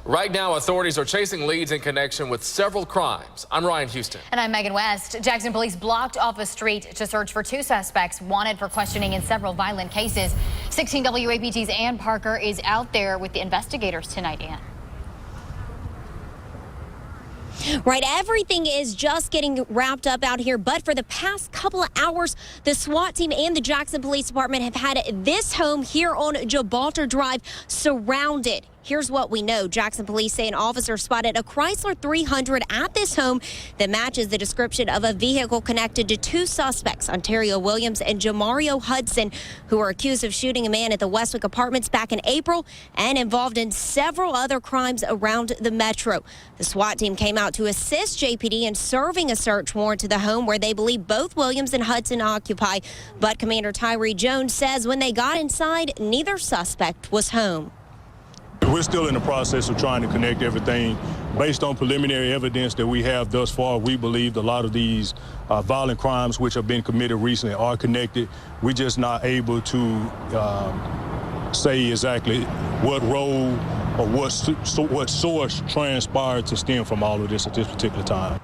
Right now, authorities are chasing leads in connection with several crimes. I'm Ryan Houston. And I'm Megan West. Jackson police blocked off a street to search for two suspects wanted for questioning in several violent cases. 16 WAPT's Ann Parker is out there with the investigators tonight, Ann. Right, everything is just getting wrapped up out here, but for the past couple of hours, the SWAT team and the Jackson Police Department have had this home here on Gibraltar Drive surrounded. Here's what we know. Jackson police say an officer spotted a Chrysler 300 at this home that matches the description of a vehicle connected to two suspects, Ontario Williams and Jamario Hudson, who are accused of shooting a man at the Westwick Apartments back in April and involved in several other crimes around the metro. The SWAT team came out to assist JPD in serving a search warrant to the home where they believe both Williams and Hudson occupy. But Commander Tyree Jones says when they got inside, neither suspect was home. We're still in the process of trying to connect everything. Based on preliminary evidence that we have thus far, we believe a lot of these violent crimes which have been committed recently are connected. We're just not able to say exactly what role or what source transpired to stem from all of this at this particular time.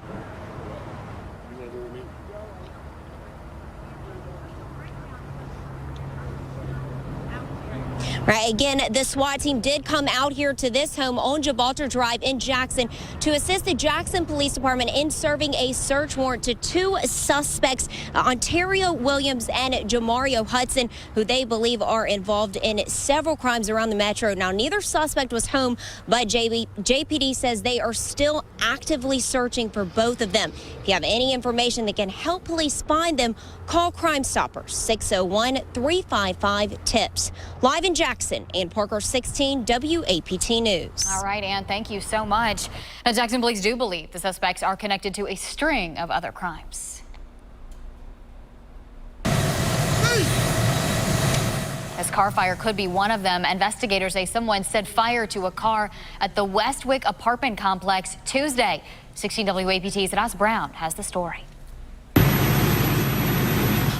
Right, again, the SWAT team did come out here to this home on Gibraltar Drive in Jackson to assist the Jackson Police Department in serving a search warrant to two suspects, Ontario Williams and Jamario Hudson, who they believe are involved in several crimes around the metro. Now, neither suspect was home, but JPD says they are still actively searching for both of them. If you have any information that can help police find them, call Crime Stoppers, 601-355-TIPS. Live in Jackson, Ann Parker, 16 WAPT News. All right, Ann, thank you so much. Now, Jackson police do believe the suspects are connected to a string of other crimes. This car fire could be one of them. Investigators say someone set fire to a car at the Westwick apartment complex Tuesday. 16 WAPT's Ross Brown has the story.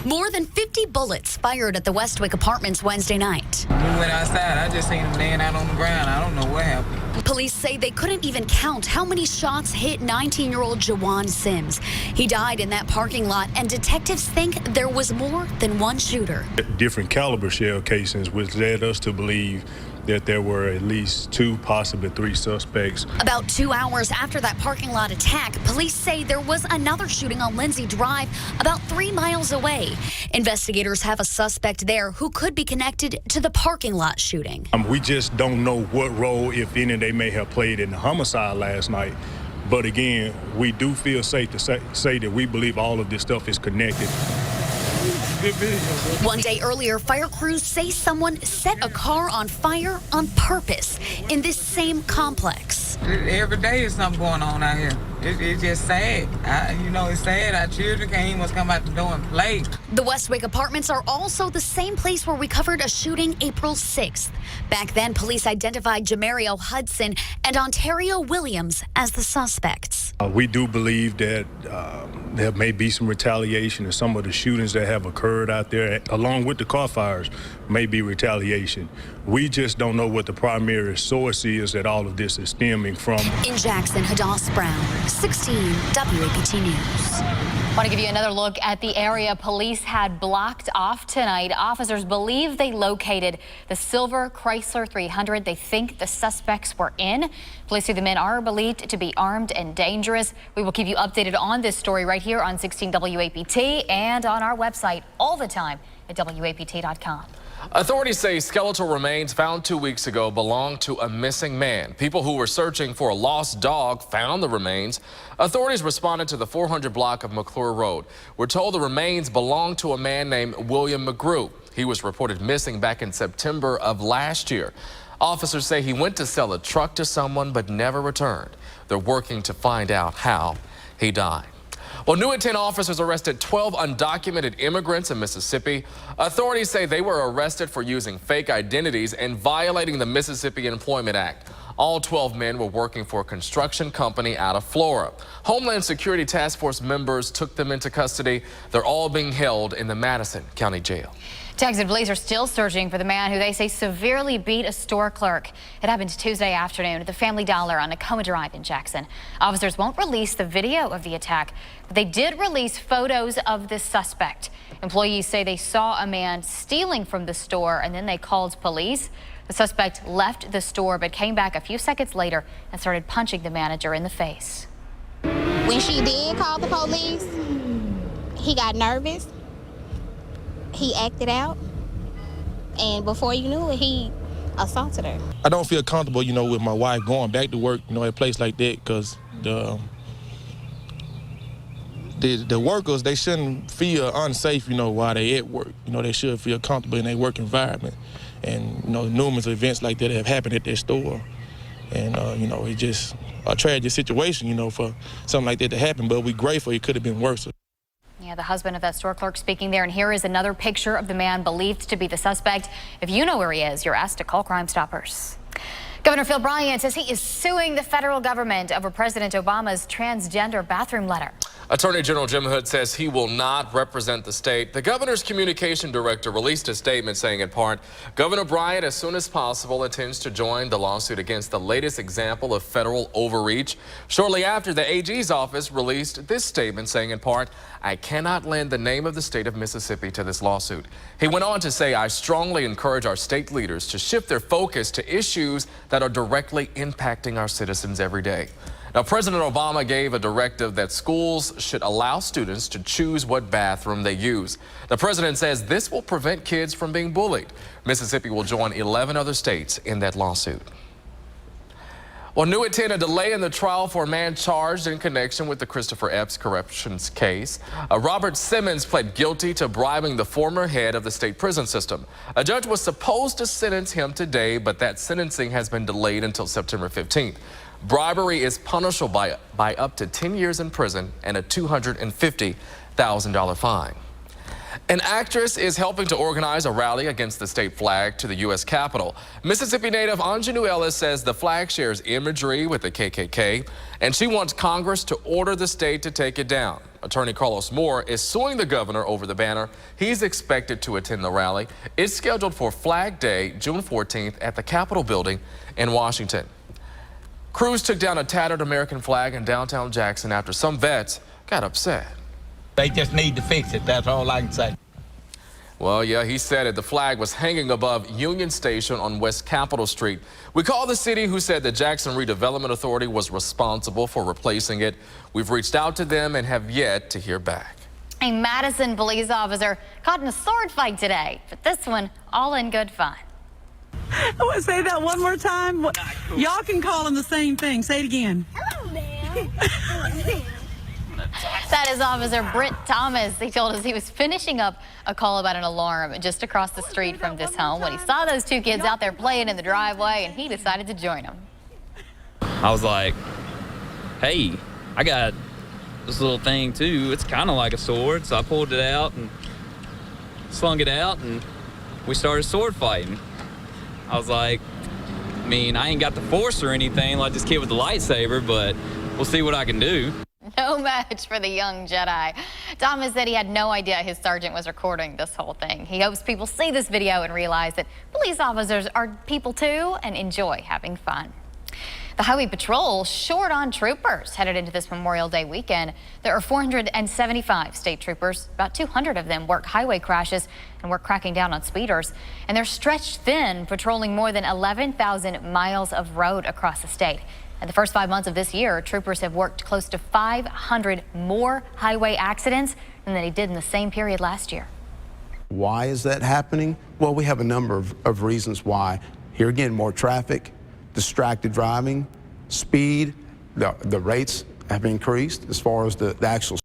More than 50 bullets fired at the Westwick Apartments Wednesday night. We went outside. I just seen him laying out on the ground. I don't know what happened. Police say they couldn't even count how many shots hit 19-year-old Jawan Sims. He died in that parking lot, and detectives think there was more than one shooter. Different caliber shell casings, which led us to believe that there were at least two, possibly three suspects. About 2 hours after that parking lot attack, police say there was another shooting on Lindsay Drive about 3 miles away. Investigators have a suspect there who could be connected to the parking lot shooting. We just don't know what role, if any, they may have played in the homicide last night. But again, we do feel safe to say that we believe all of this stuff is connected. One day earlier, fire crews say someone set a car on fire on purpose in this same complex. Every day is something going on out here. It's just sad. It's sad. Our children can't even come out the door and play. The Westwick Apartments are also the same place where we covered a shooting April 6th. Back then, police identified Jamario Hudson and Ontario Williams as the suspects. We do believe that there may be some retaliation in some of the shootings that have occurred out there, along with the car fires, may be retaliation. We just don't know what the primary source is that all of this is stemming from. In Jackson, Hadass Brown, 16 WAPT News. Want to give you another look at the area police had blocked off tonight. Officers believe they located the silver Chrysler 300 they think the suspects were in. Police say the men are believed to be armed and dangerous. We will keep you updated on this story right here on 16 WAPT and on our website all the time at WAPT.com. Authorities say skeletal remains found 2 weeks ago belong to a missing man. People who were searching for a lost dog found the remains. Authorities responded to the 400 block of McClure Road. We're told the remains belong to a man named William McGrew. He was reported missing back in September of last year. Officers say he went to sell a truck to someone but never returned. They're working to find out how he died. Well, New at 10 officers arrested 12 undocumented immigrants in Mississippi. Authorities say they were arrested for using fake identities and violating the Mississippi Employment Act. All 12 men were working for a construction company out of Florida. Homeland Security Task Force members took them into custody. They're all being held in the Madison County Jail. Jackson police are still searching for the man who they say severely beat a store clerk. It happened Tuesday afternoon at the Family Dollar on Tacoma Drive in Jackson. Officers won't release the video of the attack, but they did release photos of the suspect. Employees say they saw a man stealing from the store and then they called police. The suspect left the store but came back a few seconds later and started punching the manager in the face. When she did call the police, he got nervous. He acted out, and before you knew it, he assaulted her. I don't feel comfortable, with my wife going back to work, at a place like that, because the workers, they shouldn't feel unsafe, while they at work. They should feel comfortable in their work environment. And, numerous events like that have happened at their store. And, it's just a tragic situation, for something like that to happen. But we're grateful it could have been worse. Yeah, the husband of that store clerk speaking there. And here is another picture of the man believed to be the suspect. If you know where he is, you're asked to call Crime Stoppers. Governor Phil Bryant says he is suing the federal government over President Obama's transgender bathroom letter. Attorney General Jim Hood says he will not represent the state. The governor's communication director released a statement saying, in part, Governor Bryant, as soon as possible, intends to join the lawsuit against the latest example of federal overreach. Shortly after, the AG's office released this statement saying, in part, I cannot lend the name of the state of Mississippi to this lawsuit. He went on to say, I strongly encourage our state leaders to shift their focus to issues that are directly impacting our citizens every day. Now, President Obama gave a directive that schools should allow students to choose what bathroom they use. The president says this will prevent kids from being bullied. Mississippi will join 11 other states in that lawsuit. Well, new at 10, a delay in the trial for a man charged in connection with the Christopher Epps corruptions case. Robert Simmons pled guilty to bribing the former head of the state prison system. A judge was supposed to sentence him today, but that sentencing has been delayed until September 15th. Bribery is punishable by up to 10 years in prison and a $250,000 fine. An actress is helping to organize a rally against the state flag to the U.S. Capitol. Mississippi native Anjanou Ellis says the flag shares imagery with the KKK, and she wants Congress to order the state to take it down. Attorney Carlos Moore is suing the governor over the banner. He's expected to attend the rally. It's scheduled for Flag Day, June 14th at the Capitol building in Washington. Crews took down a tattered American flag in downtown Jackson after some vets got upset. They just need to fix it. That's all I can say. Well, yeah, he said it. The flag was hanging above Union Station on West Capitol Street. We called the city, who said the Jackson Redevelopment Authority was responsible for replacing it. We've reached out to them and have yet to hear back. A Madison police officer caught in a sword fight today, but this one all in good fun. I want to say that one more time. Y'all can call him the same thing. Say it again. Hello, ma'am. That is Officer Britt Thomas. He told us he was finishing up a call about an alarm just across the street from this home when he saw those two kids out there playing in the driveway, and he decided to join them. I was like, hey, I got this little thing too. It's kind of like a sword. So I pulled it out and slung it out, and we started sword fighting. I was like, I mean, I ain't got the force or anything like this kid with the lightsaber, but we'll see what I can do. No match for the young Jedi. Thomas said he had no idea his sergeant was recording this whole thing. He hopes people see this video and realize that police officers are people too and enjoy having fun. The Highway Patrol short on troopers headed into this Memorial Day weekend. There are 475 state troopers. About 200 of them work highway crashes and work cracking down on speeders. And they're stretched thin, patrolling more than 11,000 miles of road across the state. In the first 5 months of this year, troopers have worked close to 500 more highway accidents than they did in the same period last year. Why is that happening? Well, we have a number of reasons why. Here again, more traffic, distracted driving, speed, the rates have increased as far as the actual